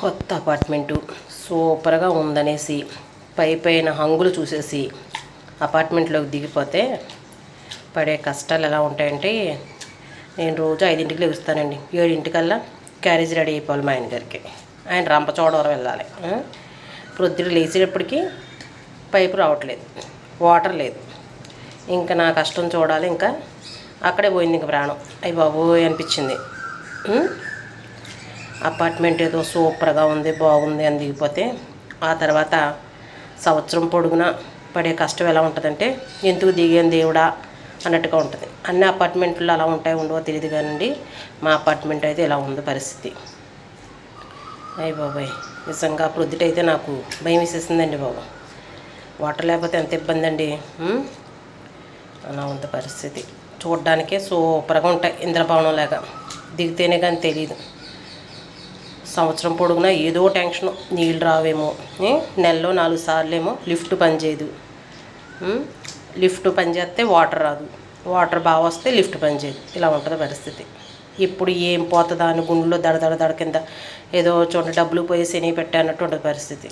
కొత్త అపార్ట్మెంటు సూపర్గా ఉందనేసి పైన హంగులు చూసేసి అపార్ట్మెంట్లోకి దిగిపోతే పడే కష్టాలు ఎలా ఉంటాయంటే, నేను రోజు 5ంటికి లేస్తానండి. 7ంటికల్లా క్యారేజ్ రెడీ అయిపోవాలి మా ఆయన గారికి. ఆయన రంపచోడవరం వెళ్ళాలి. ప్రొద్దున లేచేటప్పటికి పైపు రావట్లేదు, వాటర్ లేదు. ఇంకా నా కష్టం చూడాలి. ఇంకా అక్కడే పోయింది ఇంక ప్రాణం. అయ్యి బాబోయ్ అనిపించింది. అపార్ట్మెంట్ ఏదో సూపర్గా ఉంది, బాగుంది అని దిగిపోతే ఆ తర్వాత సంవత్సరం పొడుగునా పడే కష్టం ఎలా ఉంటుందంటే, ఎందుకు దిగాను దేవుడా అన్నట్టుగా ఉంటుంది. అన్ని అపార్ట్మెంట్లో అలా ఉంటాయి ఉండవో తెలియదు కానండి, మా అపార్ట్మెంట్ అయితే ఇలా ఉంది పరిస్థితి. అయ్య బాబాయ్, నిజంగా ప్రొద్దుటైతే నాకు భయం వేసేసిందండి బాబు. వాటర్ లేకపోతే ఎంత ఇబ్బంది అండి. అలా ఉంది పరిస్థితి. చూడ్డానికే సూపర్గా ఉంటాయి ఇంద్రభవనం లాగా, దిగితేనే కానీ తెలియదు. సంవత్సరం పొడుగునా ఏదో టెన్షను, నీళ్ళు రావేమో, నెలలో 4 సార్లు ఏమో లిఫ్ట్ పనిచేయదు. లిఫ్ట్ పనిచేస్తే వాటర్ రాదు, వాటర్ బాగా వస్తే లిఫ్ట్ పనిచేయదు. ఇలా ఉంటుంది పరిస్థితి. ఇప్పుడు ఏం పోతుందా అని గుండెలో దడ కింద ఏదో చోట డబ్బులు పోయి శని పెట్టా అన్నట్టు ఉంటుంది పరిస్థితి.